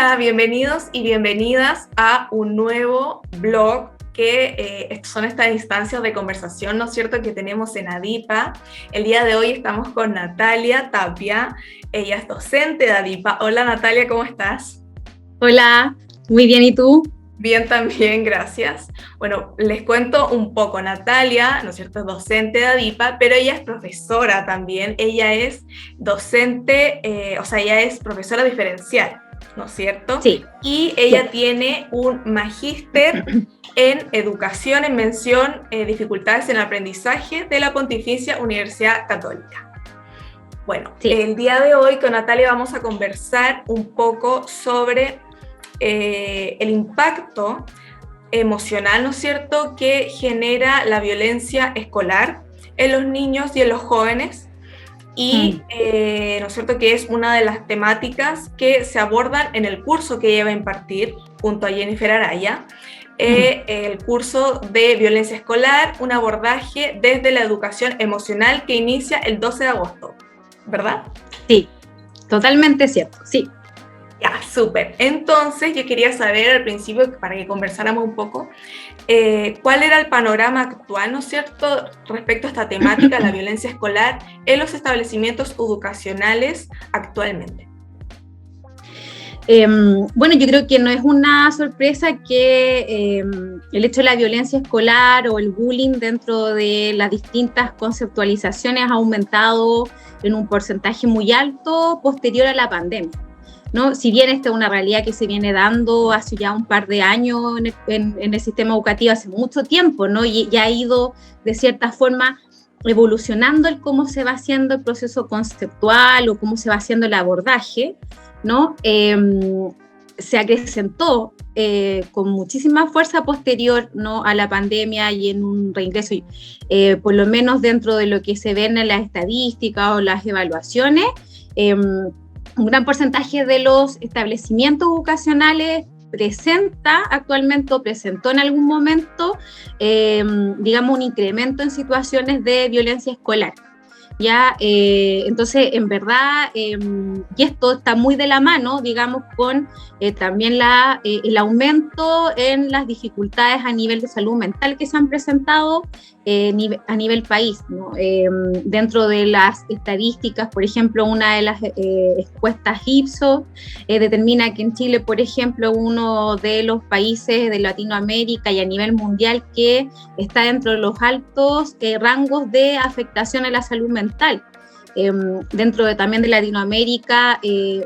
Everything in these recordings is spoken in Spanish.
Hola, bienvenidos y bienvenidas a un nuevo blog que son estas instancias de conversación, ¿no es cierto?, que tenemos en ADIPA. El día de hoy estamos con Natalia Tapia, ella es docente de ADIPA. Hola Natalia, ¿cómo estás? Hola, muy bien, ¿y tú? Bien también, gracias. Bueno, les cuento un poco. Natalia, ¿no es cierto?, es docente de ADIPA, pero ella es profesora también. Ella es docente, ella es profesora diferencial, ¿no es cierto? Sí, Y sí. ella tiene un magíster en educación en mención dificultades en el aprendizaje de la Pontificia Universidad Católica. Bueno, Sí. el día de hoy con Natalia vamos a conversar un poco sobre el impacto emocional, ¿no es cierto?, que genera la violencia escolar en los niños y en los jóvenes. Y, ¿no es cierto?, que es una de las temáticas que se abordan en el curso que ella va a impartir junto a Jennifer Araya, el curso de violencia escolar, un abordaje desde la educación emocional que inicia el 12 de agosto, ¿verdad? Sí, totalmente cierto, sí. Ya, súper. Entonces, yo quería saber al principio, para que conversáramos un poco, cuál era el panorama actual, ¿no es cierto?, respecto a esta temática, la violencia escolar, en los establecimientos educacionales actualmente. Bueno, yo creo que no es una sorpresa que el hecho de la violencia escolar o el bullying dentro de las distintas conceptualizaciones ha aumentado en un porcentaje muy alto posterior a la pandemia, ¿no? Si bien esta es una realidad que se viene dando hace ya un par de años en el sistema educativo, hace mucho tiempo, ¿no? Y ya ha ido de cierta forma evolucionando el cómo se va haciendo el proceso conceptual o cómo se va haciendo el abordaje, ¿no? Se acrecentó con muchísima fuerza posterior, ¿no?, a la pandemia y en un reingreso, por lo menos dentro de lo que se ven en las estadísticas o las evaluaciones. Un gran porcentaje de los establecimientos educacionales presentó en algún momento, digamos, un incremento en situaciones de violencia escolar. Ya, entonces, en verdad, y esto está muy de la mano, digamos, con también el aumento en las dificultades a nivel de salud mental que se han presentado a nivel país, ¿no? Dentro de las estadísticas, por ejemplo, una de las encuestas Ipsos determina que en Chile, por ejemplo, uno de los países de Latinoamérica y a nivel mundial que está dentro de los altos rangos de afectación a la salud mental. Dentro también de Latinoamérica,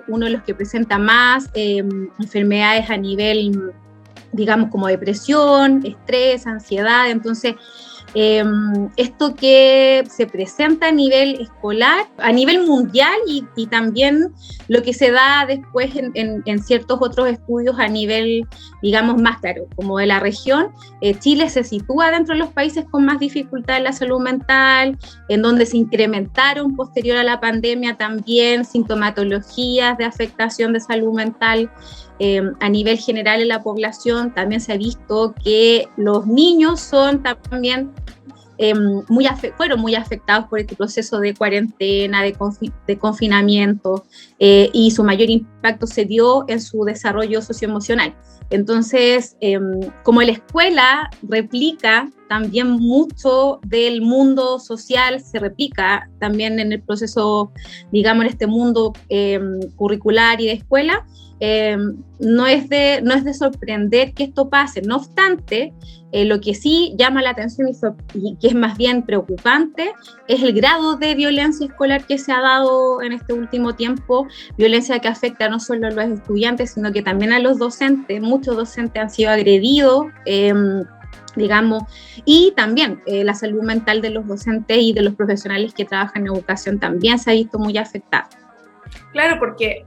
uno de los que presenta más enfermedades a nivel, digamos, como depresión, estrés, ansiedad. Entonces, esto que se presenta a nivel escolar, a nivel mundial y también lo que se da después en ciertos otros estudios a nivel, digamos, más claro, como de la región, Chile se sitúa dentro de los países con más dificultad en la salud mental, en donde se incrementaron posterior a la pandemia también sintomatologías de afectación de salud mental. A nivel general en la población también se ha visto que los niños son también fueron muy afectados por este proceso de cuarentena, de confinamiento, y su mayor impacto se dio en su desarrollo socioemocional. Entonces, como la escuela replica también mucho del mundo social, se replica también en el proceso, digamos, en este mundo curricular y de escuela, no es de sorprender que esto pase. No obstante, lo que sí llama la atención y que es más bien preocupante es el grado de violencia escolar que se ha dado en este último tiempo, violencia que afecta no solo a los estudiantes, sino que también a los docentes. Muchos docentes han sido agredidos, digamos, y también la salud mental de los docentes y de los profesionales que trabajan en educación también se ha visto muy afectada. Claro, porque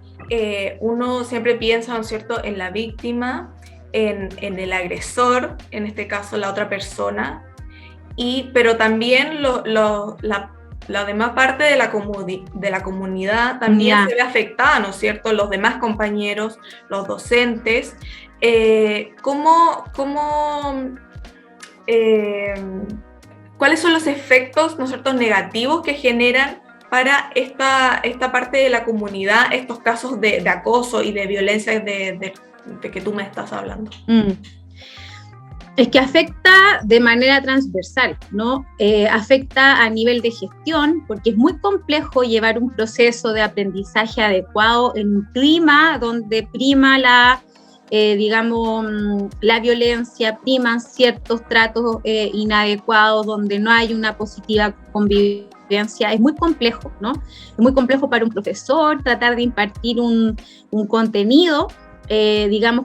uno siempre piensa, ¿no es cierto?, en la víctima, en el agresor, en este caso la otra persona, pero también la demás parte de la comunidad también se ve afectada, ¿no es cierto?, los demás compañeros, los docentes. ¿Cuáles son los efectos, ¿no es cierto?, negativos que generan para esta parte de la comunidad, estos casos de acoso y de violencia de que tú me estás hablando? Es que afecta de manera transversal, ¿no? Afecta a nivel de gestión, porque es muy complejo llevar un proceso de aprendizaje adecuado en un clima donde prima la violencia, priman ciertos tratos inadecuados, donde no hay una positiva convivencia. Es muy complejo, ¿no? Es muy complejo para un profesor tratar de impartir un contenido,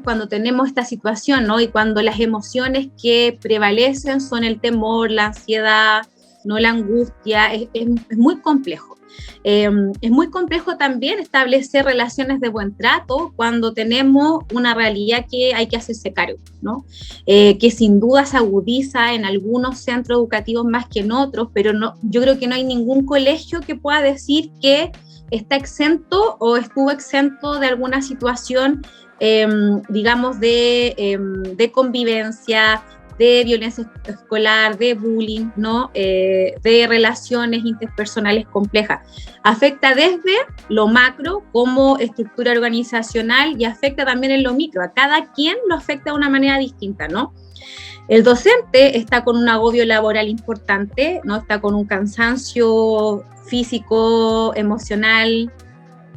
cuando tenemos esta situación, ¿no? Y cuando las emociones que prevalecen son el temor, la ansiedad, no la angustia, es muy complejo. Es muy complejo también establecer relaciones de buen trato cuando tenemos una realidad que hay que hacerse cargo, ¿no? Que sin duda se agudiza en algunos centros educativos más que en otros, pero no, yo creo que no hay ningún colegio que pueda decir que está exento o estuvo exento de alguna situación, de convivencia, de violencia escolar, de bullying, ¿no? De relaciones interpersonales complejas. Afecta desde lo macro como estructura organizacional y afecta también en lo micro. A cada quien lo afecta de una manera distinta, ¿no? El docente está con un agobio laboral importante, ¿no? Está con un cansancio físico, emocional,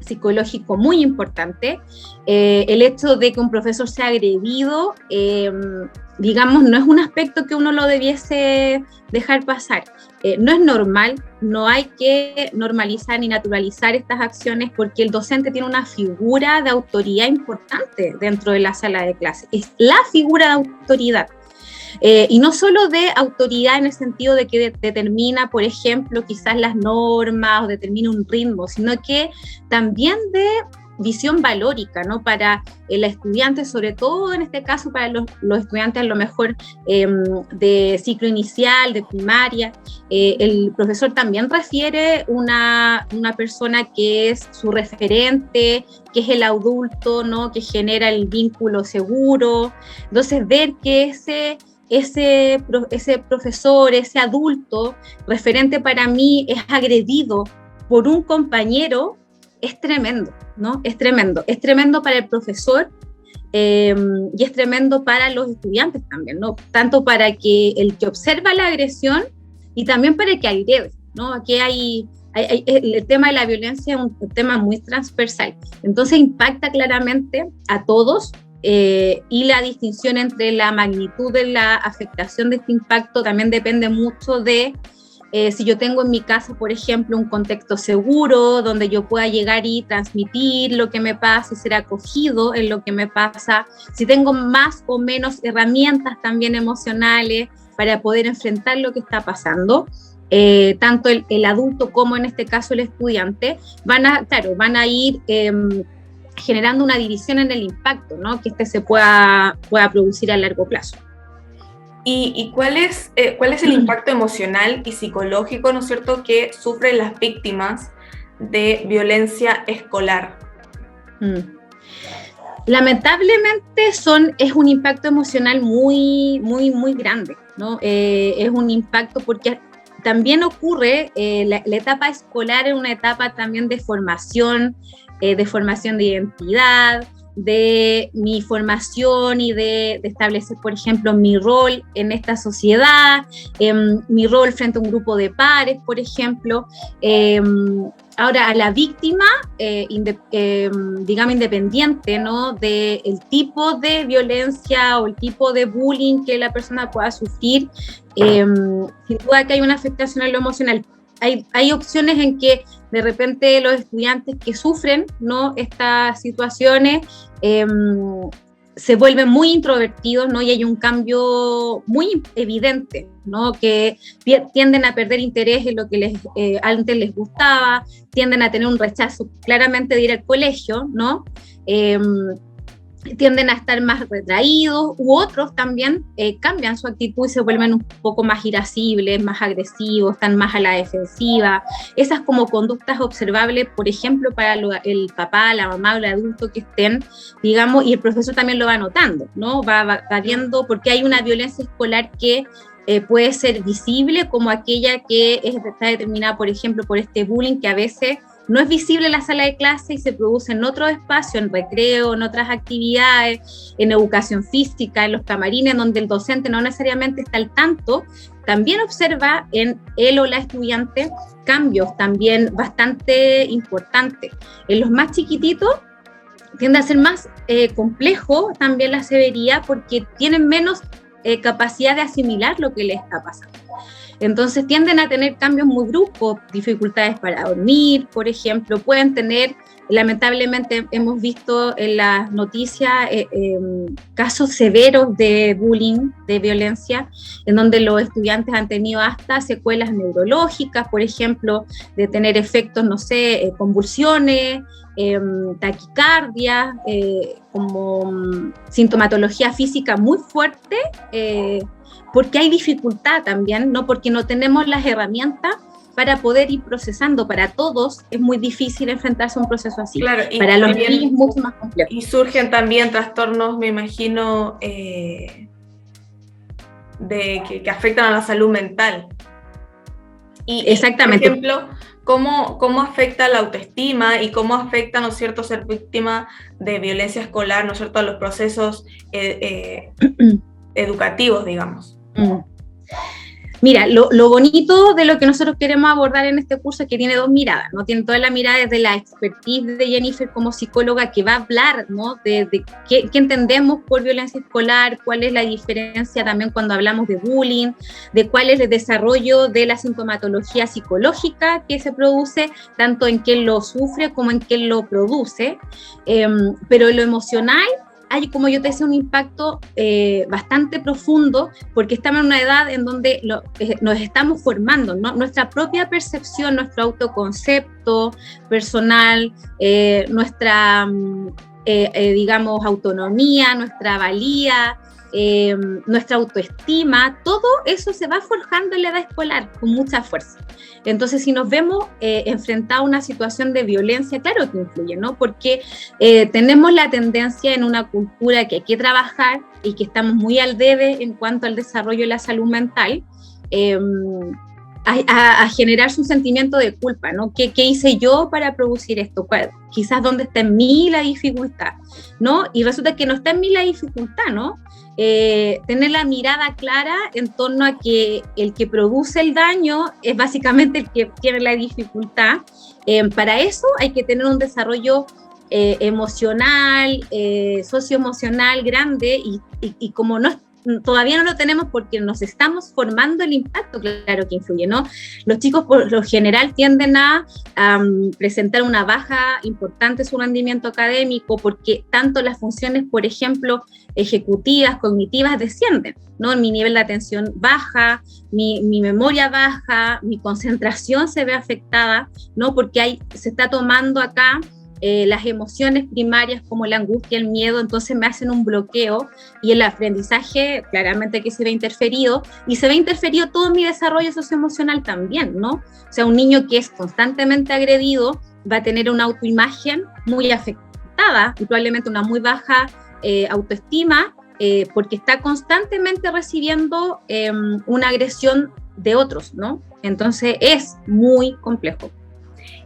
psicológico muy importante. El hecho de que un profesor sea agredido, no es un aspecto que uno lo debiese dejar pasar. No es normal, no hay que normalizar ni naturalizar estas acciones porque el docente tiene una figura de autoridad importante dentro de la sala de clase. Es la figura de autoridad. Y no solo de autoridad en el sentido de que determina, por ejemplo, quizás las normas o determina un ritmo, sino que también de visión valórica, ¿no? Para el estudiante, sobre todo en este caso para los estudiantes a lo mejor de ciclo inicial, de primaria. El profesor también refiere una persona que es su referente, que es el adulto, ¿no? Que genera el vínculo seguro. Entonces, ver que ese profesor, ese adulto referente para mí es agredido por un compañero, es tremendo, ¿no? Es tremendo para el profesor y es tremendo para los estudiantes también, ¿no? Tanto para que el que observa la agresión y también para el que agrede, ¿no? Aquí el tema de la violencia es un tema muy transversal, entonces impacta claramente a todos. Y la distinción entre la magnitud de la afectación de este impacto también depende mucho de si yo tengo en mi casa, por ejemplo, un contexto seguro donde yo pueda llegar y transmitir lo que me pasa y ser acogido en lo que me pasa, si tengo más o menos herramientas también emocionales para poder enfrentar lo que está pasando. Tanto el adulto como en este caso el estudiante van a ir generando una división en el impacto, ¿no? Que se pueda producir a largo plazo. ¿Y cuál es el impacto emocional y psicológico, ¿no es cierto?, que sufren las víctimas de violencia escolar? Lamentablemente es un impacto emocional muy, muy, muy grande, ¿no? Es un impacto porque también ocurre, la etapa escolar es una etapa también de formación de identidad, de mi formación y de establecer, por ejemplo, mi rol en esta sociedad, mi rol frente a un grupo de pares, por ejemplo. Ahora, a la víctima, independiente, ¿no?, del tipo de violencia o el tipo de bullying que la persona pueda sufrir, sin duda que hay una afectación en lo emocional. Hay opciones en que de repente los estudiantes que sufren, ¿no?, estas situaciones se vuelven muy introvertidos, ¿no? Y hay un cambio muy evidente, ¿no? Que tienden a perder interés en lo que antes les gustaba, tienden a tener un rechazo claramente de ir al colegio, ¿no? Tienden a estar más retraídos, u otros también cambian su actitud y se vuelven un poco más irascibles, más agresivos, están más a la defensiva. Esas como conductas observables, por ejemplo, para el papá, la mamá o el adulto que estén, digamos, y el profesor también lo va notando, ¿no? Va viendo, porque hay una violencia escolar que puede ser visible como aquella que está determinada, por ejemplo, por este bullying que a veces no es visible en la sala de clase y se produce en otro espacio, en recreo, en otras actividades, en educación física, en los camarines, donde el docente no necesariamente está al tanto. También observa en él o la estudiante cambios también bastante importantes. En los más chiquititos tiende a ser más complejo también la severidad porque tienen menos capacidad de asimilar lo que les está pasando. Entonces tienden a tener cambios muy bruscos, dificultades para dormir, por ejemplo, pueden tener, lamentablemente hemos visto en las noticias casos severos de bullying, de violencia, en donde los estudiantes han tenido hasta secuelas neurológicas, por ejemplo, de tener efectos, no sé, convulsiones, taquicardia, como sintomatología física muy fuerte, porque hay dificultad también, ¿no? Porque no tenemos las herramientas para poder ir procesando. Para todos es muy difícil enfrentarse a un proceso así. Claro, y para los niños es mucho más complejo. Y surgen también trastornos, me imagino, que afectan a la salud mental. Exactamente. Por ejemplo, ¿cómo afecta la autoestima y cómo afecta, ¿no es cierto?, ser víctima de violencia escolar, ¿no es cierto?, a los procesos educativos, digamos. Mira, lo bonito de lo que nosotros queremos abordar en este curso es que tiene dos miradas, ¿no? Tiene toda la mirada desde la expertise de Jennifer como psicóloga, que va a hablar, ¿no?, de qué entendemos por violencia escolar, cuál es la diferencia también cuando hablamos de bullying, de cuál es el desarrollo de la sintomatología psicológica que se produce, tanto en quien lo sufre como en quien lo produce, pero en lo emocional hay, como yo te decía, un impacto bastante profundo, porque estamos en una edad en donde nos estamos formando, ¿no? Nuestra propia percepción, nuestro autoconcepto personal, nuestra, digamos, autonomía, nuestra valía, nuestra autoestima, todo eso se va forjando en la edad escolar con mucha fuerza. Entonces, si nos vemos enfrentados a una situación de violencia, claro que influye, ¿no? Porque tenemos la tendencia en una cultura que hay que trabajar y que estamos muy al debe en cuanto al desarrollo de la salud mental, a generar su sentimiento de culpa, ¿no? ¿Qué hice yo para producir esto? Quizás dónde está en mí la dificultad, ¿no? Y resulta que no está en mí la dificultad, ¿no? Tener la mirada clara en torno a que el que produce el daño es básicamente el que tiene la dificultad. Para eso hay que tener un desarrollo emocional, socioemocional grande y como todavía no lo tenemos porque nos estamos formando, el impacto, claro que influye, ¿no? Los chicos por lo general tienden a presentar una baja importante en su rendimiento académico porque tanto las funciones, por ejemplo, ejecutivas, cognitivas, descienden, ¿no? Mi nivel de atención baja, mi memoria baja, mi concentración se ve afectada, ¿no? Porque se está tomando acá las emociones primarias como la angustia, el miedo, entonces me hacen un bloqueo y el aprendizaje claramente que se ve interferido y se ve interferido todo mi desarrollo socioemocional también, ¿no? O sea, un niño que es constantemente agredido va a tener una autoimagen muy afectada y probablemente una muy baja autoestima porque está constantemente recibiendo una agresión de otros, ¿no? Entonces es muy complejo.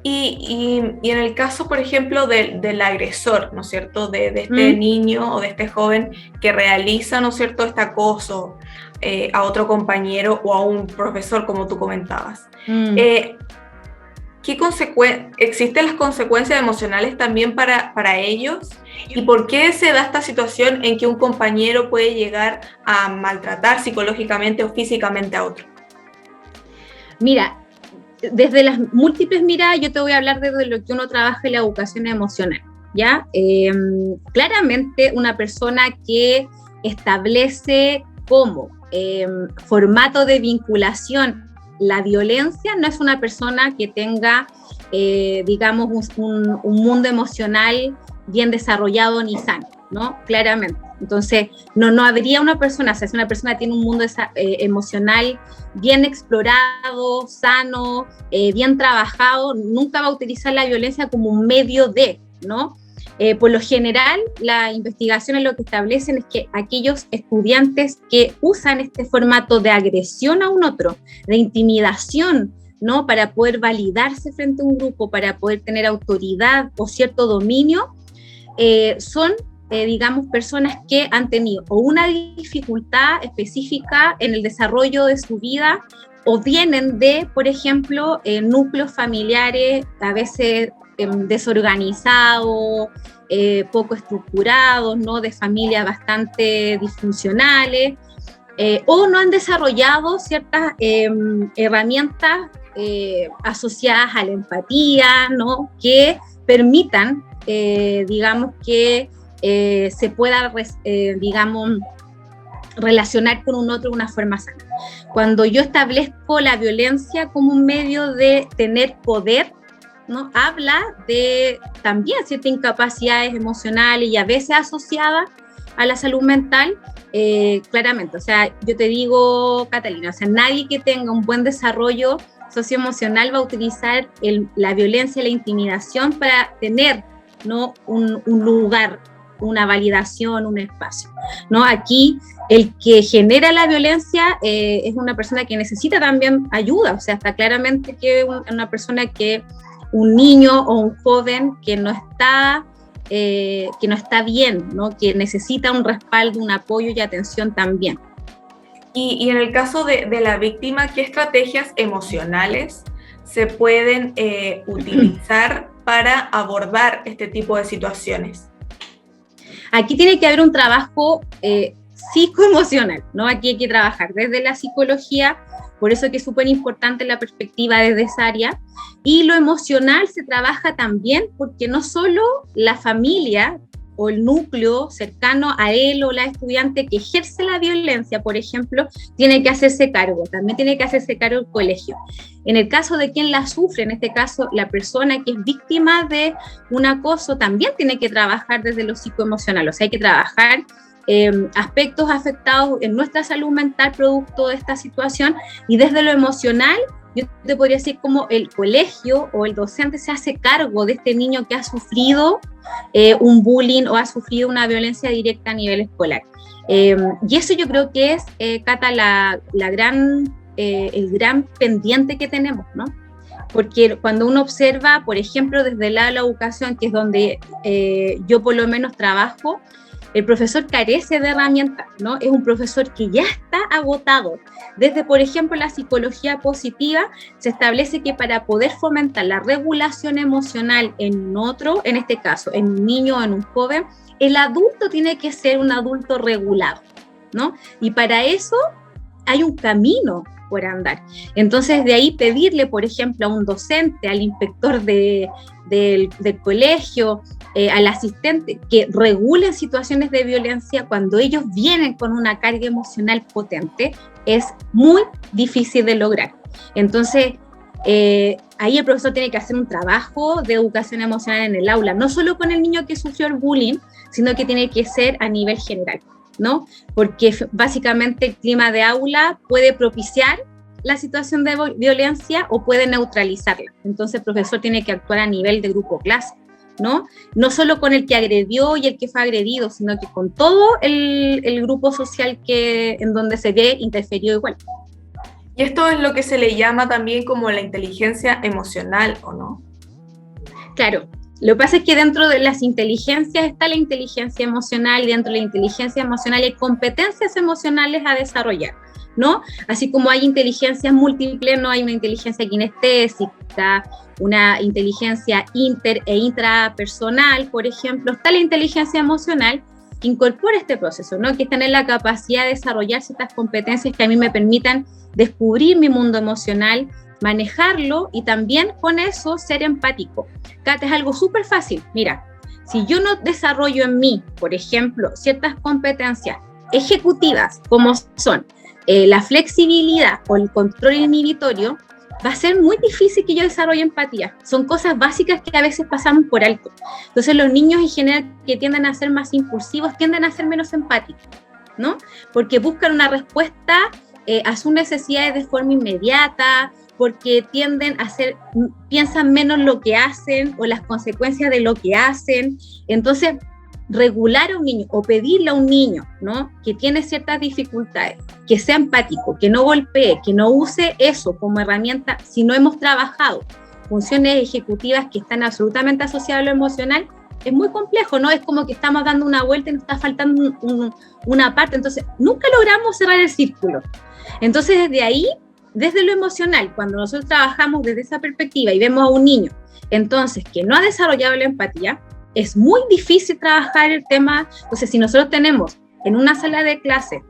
Y en el caso, por ejemplo, del agresor, ¿no es cierto?, de este niño o de este joven que realiza, ¿no es cierto?, este acoso a otro compañero o a un profesor, como tú comentabas. ¿Existen las consecuencias emocionales también para ellos? ¿Y por qué se da esta situación en que un compañero puede llegar a maltratar psicológicamente o físicamente a otro? Mira, desde las múltiples miradas, yo te voy a hablar desde lo que uno trabaja en la educación emocional, ¿ya? Claramente una persona que establece como formato de vinculación la violencia no es una persona que tenga, digamos, un mundo emocional bien desarrollado ni sano, ¿no? Claramente. Entonces, no habría una persona, o sea, si una persona tiene un mundo emocional bien explorado, sano, bien trabajado, nunca va a utilizar la violencia como un medio de, ¿no? Por lo general, las investigaciones lo que establecen es que aquellos estudiantes que usan este formato de agresión a un otro, de intimidación, ¿no? Para poder validarse frente a un grupo, para poder tener autoridad o cierto dominio, son, digamos, personas que han tenido o una dificultad específica en el desarrollo de su vida o vienen de, por ejemplo, núcleos familiares a veces desorganizados, poco estructurados, ¿no? De familias bastante disfuncionales, o no han desarrollado ciertas herramientas asociadas a la empatía, ¿no? Que permitan, digamos, que se pueda, digamos, relacionar con un otro de una forma sana. Cuando yo establezco la violencia como un medio de tener poder, ¿no? Habla de también ciertas incapacidades emocionales y a veces asociadas a la salud mental, claramente. O sea, yo te digo, Catalina, o sea, nadie que tenga un buen desarrollo socioemocional va a utilizar la violencia y la intimidación para tener, ¿no? un lugar, una validación, un espacio, ¿no? Aquí el que genera la violencia es una persona que necesita también ayuda, o sea, está claramente que una persona que un niño o un joven que no está bien, ¿no? Que necesita un respaldo, un apoyo y atención también. Y en el caso de la víctima, ¿qué estrategias emocionales se pueden utilizar para abordar este tipo de situaciones? Aquí tiene que haber un trabajo psicoemocional, ¿no? Aquí hay que trabajar desde la psicología, por eso que es súper importante la perspectiva desde esa área, y lo emocional se trabaja también porque no solo la familia o el núcleo cercano a él o la estudiante que ejerce la violencia, por ejemplo, tiene que hacerse cargo, también tiene que hacerse cargo el colegio. En el caso de quien la sufre, en este caso la persona que es víctima de un acoso, también tiene que trabajar desde lo psicoemocional, o sea, hay que trabajar aspectos afectados en nuestra salud mental producto de esta situación, y desde lo emocional yo te podría decir como el colegio o el docente se hace cargo de este niño que ha sufrido un bullying o ha sufrido una violencia directa a nivel escolar. Y eso yo creo que es, Cata, el gran pendiente que tenemos, ¿no? Porque cuando uno observa, por ejemplo, desde el lado de la educación, que es donde yo por lo menos trabajo, el profesor carece de herramientas, ¿no? Es un profesor que ya está agotado. Desde, por ejemplo, la psicología positiva, se establece que para poder fomentar la regulación emocional en otro, en este caso, en un niño o en un joven, el adulto tiene que ser un adulto regulado, ¿no? Y para eso hay un camino por andar. Entonces, de ahí pedirle, por ejemplo, a un docente, al inspector del colegio, al asistente, que regulen situaciones de violencia cuando ellos vienen con una carga emocional potente, es muy difícil de lograr. Entonces, ahí el profesor tiene que hacer un trabajo de educación emocional en el aula, no solo con el niño que sufrió el bullying, sino que tiene que ser a nivel general, ¿no? Porque básicamente el clima de aula puede propiciar la situación de violencia o puede neutralizarla. Entonces el profesor tiene que actuar a nivel de grupo clase, ¿no? No solo con el que agredió y el que fue agredido, sino que con todo el grupo social en donde se ve interferido igual. Y esto es lo que se le llama también como la inteligencia emocional, ¿o no? Claro. Lo que pasa es que dentro de las inteligencias está la inteligencia emocional, y dentro de la inteligencia emocional hay competencias emocionales a desarrollar, ¿no? Así como hay inteligencias múltiples, no hay una inteligencia kinestésica, una inteligencia inter e intrapersonal, por ejemplo, está la inteligencia emocional que incorpora este proceso, ¿no? Que es tener la capacidad de desarrollar ciertas competencias que a mí me permitan descubrir mi mundo emocional, manejarlo y también con eso ser empático. Cata, es algo súper fácil. Mira, si yo no desarrollo en mí, por ejemplo, ciertas competencias ejecutivas como son la flexibilidad o el control inhibitorio, va a ser muy difícil que yo desarrolle empatía. Son cosas básicas que a veces pasamos por alto. Entonces los niños en general que tienden a ser más impulsivos tienden a ser menos empáticos, ¿no? Porque buscan una respuesta a sus necesidades de forma inmediata, porque tienden a piensan menos lo que hacen o las consecuencias de lo que hacen. Entonces, regular a un niño o pedirle a un niño, ¿no?, que tiene ciertas dificultades, que sea empático, que no golpee, que no use eso como herramienta, si no hemos trabajado funciones ejecutivas que están absolutamente asociadas a lo emocional, es muy complejo, ¿no? Es como que estamos dando una vuelta y nos está faltando una parte, entonces nunca logramos cerrar el círculo. Entonces, desde ahí, desde lo emocional, cuando nosotros trabajamos desde esa perspectiva y vemos a un niño, entonces, que no ha desarrollado la empatía, es muy difícil trabajar el tema. Entonces, si nosotros tenemos en una sala de clase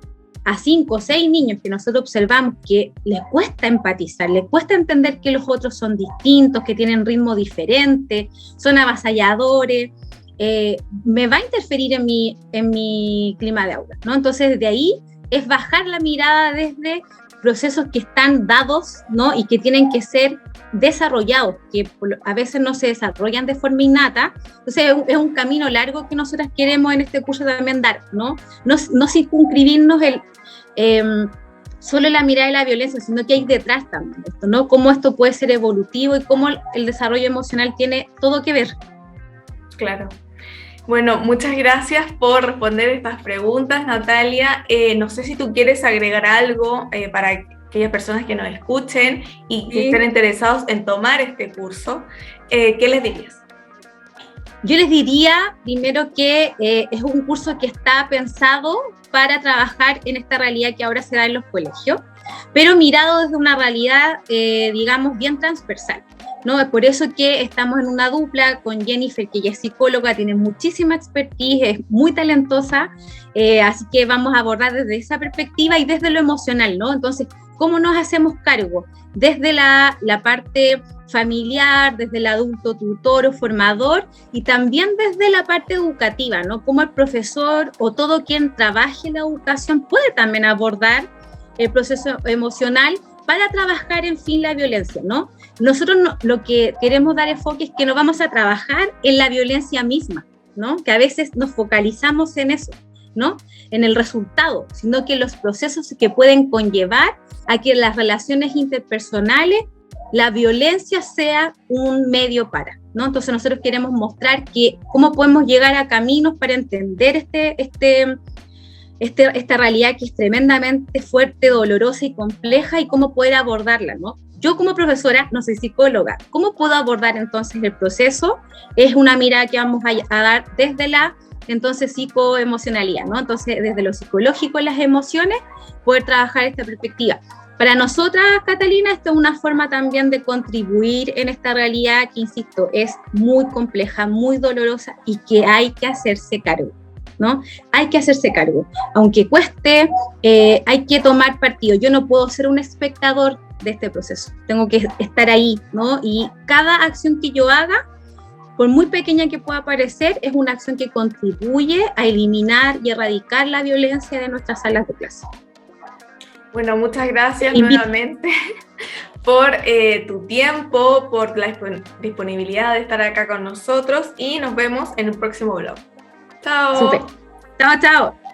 a 5 o 6 niños que nosotros observamos que les cuesta empatizar, les cuesta entender que los otros son distintos, que tienen ritmo diferente, son avasalladores, me va a interferir en mi clima de aula, ¿no? Entonces, desde ahí es bajar la mirada desde procesos que están dados, ¿no?, y que tienen que ser desarrollados, que a veces no se desarrollan de forma innata. Entonces es un camino largo que nosotras queremos en este curso también dar, ¿no? No circunscribirnos solo la mirada de la violencia, sino que hay detrás también esto, ¿no? Cómo esto puede ser evolutivo y cómo el desarrollo emocional tiene todo que ver. Claro. Bueno, muchas gracias por responder estas preguntas, Natalia. No sé si tú quieres agregar algo para aquellas personas que nos escuchen y que estén interesados en tomar este curso. ¿Qué les dirías? Yo les diría primero que es un curso que está pensado para trabajar en esta realidad que ahora se da en los colegios, pero mirado desde una realidad, digamos, bien transversal, ¿no? Es por eso que estamos en una dupla con Jennifer, que ella es psicóloga, tiene muchísima expertise, es muy talentosa, así que vamos a abordar desde esa perspectiva y desde lo emocional, ¿no? Entonces, ¿cómo nos hacemos cargo? Desde la parte familiar, desde el adulto tutor o formador, y también desde la parte educativa, ¿no? Cómo el profesor o todo quien trabaje en la educación puede también abordar el proceso emocional para trabajar, en fin, la violencia, ¿no? Nosotros lo que queremos dar enfoque es que no vamos a trabajar en la violencia misma, ¿no? Que a veces nos focalizamos en eso, ¿no?, en el resultado, sino que los procesos que pueden conllevar a que las relaciones interpersonales, la violencia sea un medio para, ¿no? Entonces nosotros queremos mostrar que cómo podemos llegar a caminos para entender esta realidad que es tremendamente fuerte, dolorosa y compleja, y cómo poder abordarla, ¿no? Yo como profesora no soy psicóloga, ¿cómo puedo abordar entonces el proceso? Es una mirada que vamos a dar desde la entonces psicoemocionalidad, ¿no? Entonces desde lo psicológico, las emociones, poder trabajar esta perspectiva. Para nosotras, Catalina, esto es una forma también de contribuir en esta realidad que, insisto, es muy compleja, muy dolorosa y que hay que hacerse cargo, ¿no? Hay que hacerse cargo. Aunque cueste, hay que tomar partido. Yo no puedo ser un espectador de este proceso. Tengo que estar ahí, ¿no? Y cada acción que yo haga, por muy pequeña que pueda parecer, es una acción que contribuye a eliminar y erradicar la violencia de nuestras salas de clase. Bueno, muchas gracias nuevamente por tu tiempo, por la disponibilidad de estar acá con nosotros, y nos vemos en un próximo vlog. Chao. Súper. Chao, chao.